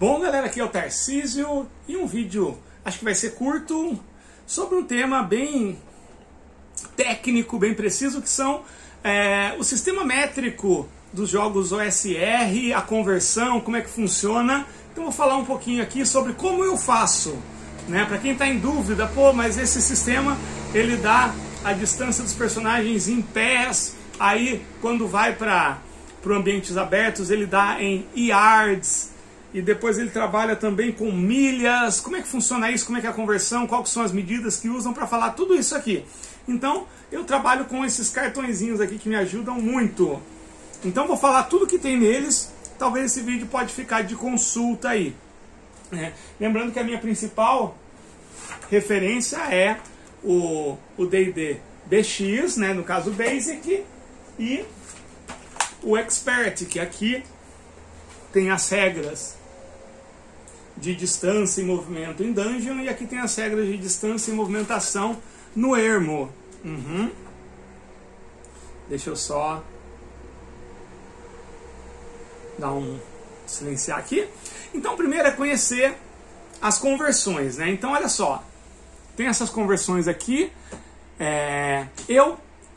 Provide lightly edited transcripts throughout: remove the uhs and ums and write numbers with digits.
Bom, galera, aqui é o Tarcísio e um vídeo, acho que vai ser curto, sobre um tema bem técnico, bem preciso, que são o sistema métrico dos jogos OSR, a conversão, como é que funciona. Então vou falar um pouquinho aqui sobre como eu faço, né? Para quem está em dúvida, pô, mas esse sistema ele dá a distância dos personagens em pés, aí quando vai para ambientes abertos ele dá em yards, e depois ele trabalha também com milhas. Como é que funciona isso? Como é que é a conversão? Quais são as medidas que usam para falar tudo isso aqui? Então, eu trabalho com esses cartõezinhos aqui que me ajudam muito. Então, vou falar tudo que tem neles. Talvez esse vídeo pode ficar de consulta aí. Lembrando que a minha principal referência é o D&D BX, né, no caso o Basic, e o Expert, que aqui tem as regras de distância e movimento em Dungeon, e aqui tem as regras de distância e movimentação no Ermo. Deixa eu só dar silenciar aqui. Então, primeiro é conhecer as conversões, né? Então, olha só, tem essas conversões aqui.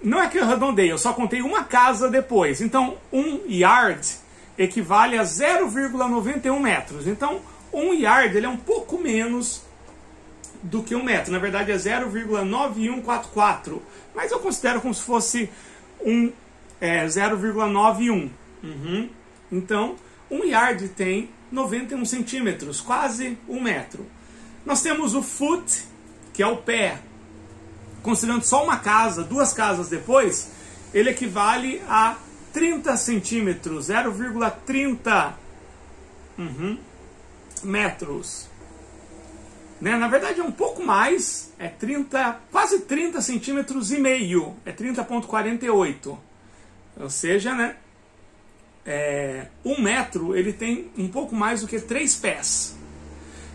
Não é que eu arredondei, eu só contei uma casa depois. Então, um yard equivale a 0,91 metros. Então, um yard ele é um pouco menos do que um metro. Na verdade é 0,9144. Mas eu considero como se fosse 0,91. Então, um yard tem 91 centímetros, quase um metro. Nós temos o foot, que é o pé. Considerando só uma casa, duas casas depois, ele equivale a 30 centímetros, 0,30 metros. Né? Na verdade é um pouco mais, quase 30 centímetros e meio, é 30,48. Ou seja, né, um metro ele tem um pouco mais do que 3 pés.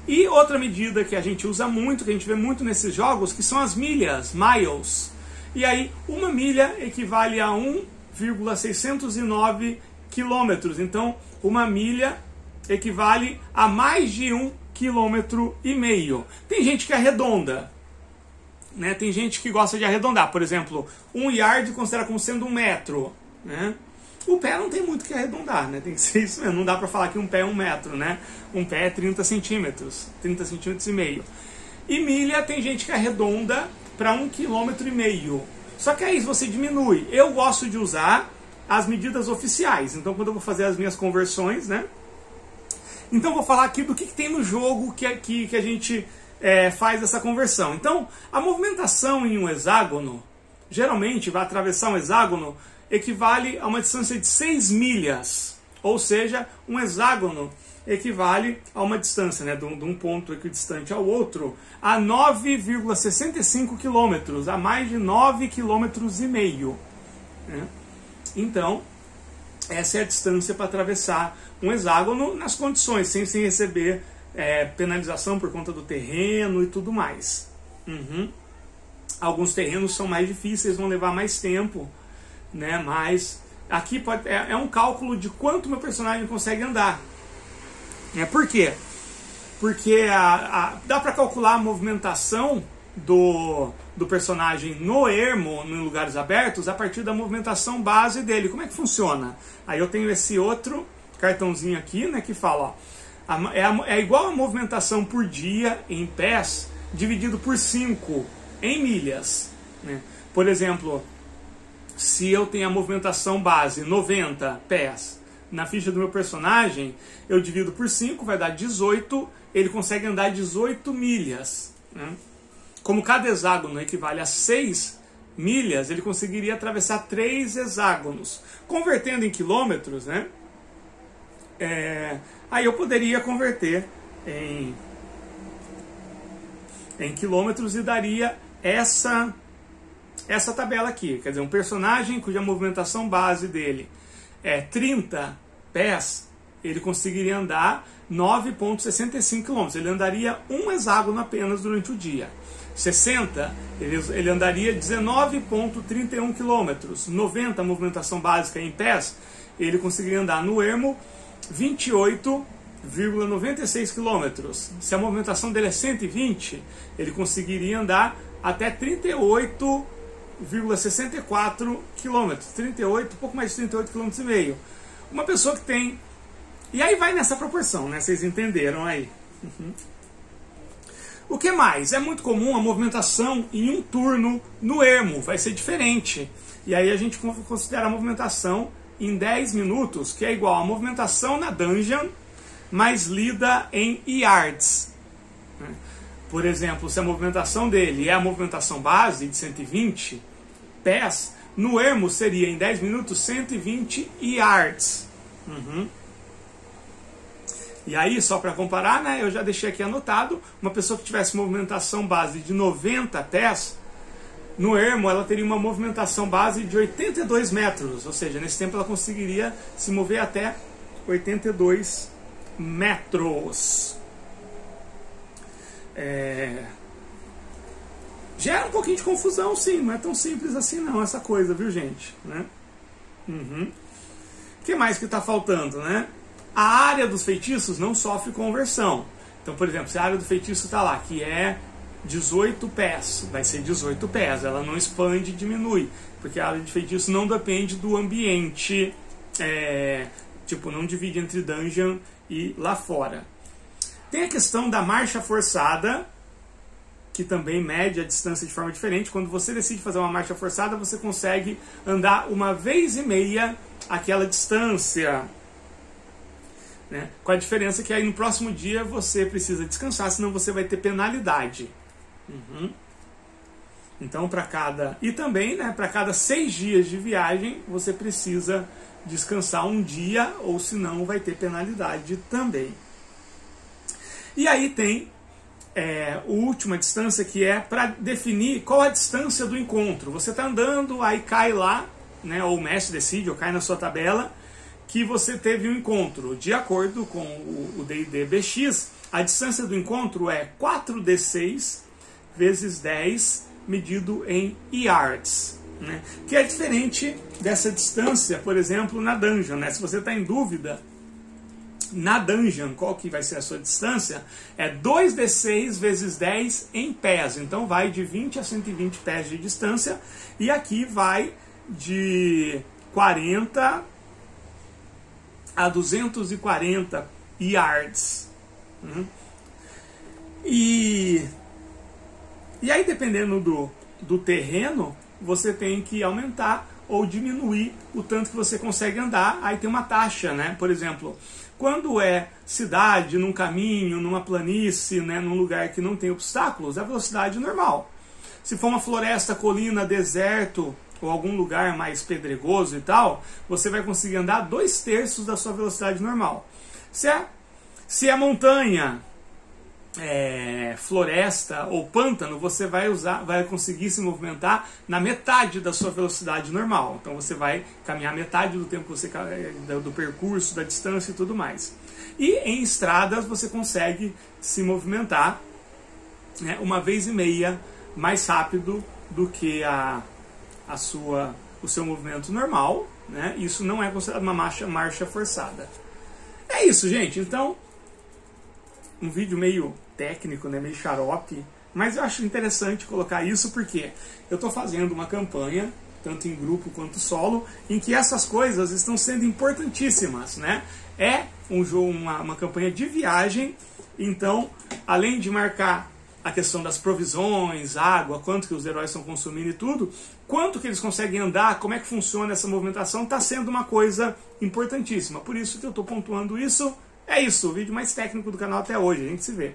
E outra medida que a gente usa muito, que a gente vê muito nesses jogos, que são as milhas, miles. E aí, uma milha equivale a 1,609 quilômetros. Então, uma milha equivale a mais de 1,5 km. Tem gente que arredonda, né? Tem gente que gosta de arredondar. Por exemplo, um yard considera como sendo 1 metro, né? O pé não tem muito que arredondar, né? Tem que ser isso mesmo. Não dá para falar que um pé é 1 metro, né? Um pé é 30 centímetros, 30 centímetros e meio. E milha tem gente que arredonda para 1,5 km. Só que aí você diminui. Eu gosto de usar as medidas oficiais. Então, quando eu vou fazer as minhas conversões, né? Então, vou falar aqui do que tem no jogo que a gente faz essa conversão. Então, a movimentação em um hexágono, geralmente vai atravessar um hexágono, equivale a uma distância de 6 milhas. Ou seja, um hexágono equivale a uma distância, né, de um ponto equidistante ao outro, a 9,65 quilômetros, a mais de 9,5 km. Né? Então, essa é a distância para atravessar um hexágono nas condições, sem receber penalização por conta do terreno e tudo mais. Alguns terrenos são mais difíceis, vão levar mais tempo, né? Mas aqui é um cálculo de quanto meu personagem consegue andar. Por quê? Porque dá para calcular a movimentação do personagem no ermo, em lugares abertos, a partir da movimentação base dele. Como é que funciona? Aí eu tenho esse outro cartãozinho aqui, né, que fala, ó, é igual a movimentação por dia em pés, dividido por 5 em milhas. Né? Por exemplo, se eu tenho a movimentação base 90 pés na ficha do meu personagem, eu divido por 5, vai dar 18, ele consegue andar 18 milhas. Né? Como cada hexágono equivale a 6 milhas, ele conseguiria atravessar 3 hexágonos. Convertendo em quilômetros, né? Aí eu poderia converter em quilômetros e daria essa tabela aqui. Quer dizer, um personagem cuja movimentação base dele é 30 pés, ele conseguiria andar 9,65 km. Ele andaria um hexágono apenas durante o dia. 60, ele andaria 19,31 km. 90, a movimentação básica em pés, ele conseguiria andar no ermo 28 1,96 km. Se a movimentação dele é 120, ele conseguiria andar até 38,64 km. 38, pouco mais de 38 km e meio. Uma pessoa que tem... E aí vai nessa proporção, né? Vocês entenderam aí. O que mais? É muito comum a movimentação em um turno no ermo. Vai ser diferente. E aí a gente considera a movimentação em 10 minutos, que é igual a movimentação na dungeon, mas lida em yards. Por exemplo, se a movimentação dele é a movimentação base de 120 pés, no ermo seria em 10 minutos 120 yards. E aí, só para comparar, né, eu já deixei aqui anotado, uma pessoa que tivesse movimentação base de 90 pés, no ermo ela teria uma movimentação base de 82 metros, ou seja, nesse tempo ela conseguiria se mover até 82 metros. Gera um pouquinho de confusão, sim, não é tão simples assim não, essa coisa, viu, gente? Né? O que mais que está faltando, né? A área dos feitiços não sofre conversão. Então, por exemplo, se a área do feitiço está lá, que é 18 pés, vai ser 18 pés, ela não expande e diminui, porque a área de feitiço não depende do ambiente, tipo, não divide entre dungeon e lá fora. Tem a questão da marcha forçada, que também mede a distância de forma diferente. Quando você decide fazer uma marcha forçada, você consegue andar uma vez e meia aquela distância. Né? Com a diferença que aí no próximo dia você precisa descansar, senão você vai ter penalidade. Então, para cada... E também, né, para cada 6 dias de viagem, você precisa descansar um dia, ou senão vai ter penalidade também. E aí tem a última distância, que é para definir qual a distância do encontro. Você está andando, aí cai lá, né, ou o mestre decide, ou cai na sua tabela, que você teve um encontro. De acordo com o D&D BX, a distância do encontro é 4d6 vezes 10, medido em yards. Né? Que é diferente dessa distância, por exemplo, na dungeon. Né? Se você está em dúvida, na dungeon, qual que vai ser a sua distância, é 2d6 vezes 10 em pés. Então vai de 20 a 120 pés de distância. E aqui vai de 40 a 240 yards. E aí, dependendo do terreno, você tem que aumentar ou diminuir o tanto que você consegue andar. Aí tem uma taxa, né? Por exemplo, quando é cidade, num caminho, numa planície, né, num lugar que não tem obstáculos, é a velocidade normal. Se for uma floresta, colina, deserto, ou algum lugar mais pedregoso e tal, você vai conseguir andar 2/3 da sua velocidade normal. Se é montanha, floresta ou pântano, você vai conseguir se movimentar na metade da sua velocidade normal. Então você vai caminhar metade do tempo que você do percurso, da distância e tudo mais. E em estradas você consegue se movimentar, né, uma vez e meia mais rápido do que o seu movimento normal, né? Isso não é considerado uma marcha forçada. É isso, gente. Então, um vídeo meio técnico, né? Meio xarope, mas eu acho interessante colocar isso porque eu estou fazendo uma campanha, tanto em grupo quanto solo, em que essas coisas estão sendo importantíssimas, né? É um jogo, uma campanha de viagem, então, além de marcar a questão das provisões, água, quanto que os heróis estão consumindo e tudo, quanto que eles conseguem andar, como é que funciona essa movimentação, está sendo uma coisa importantíssima. Por isso que eu estou pontuando isso. É isso, o vídeo mais técnico do canal até hoje. A gente se vê.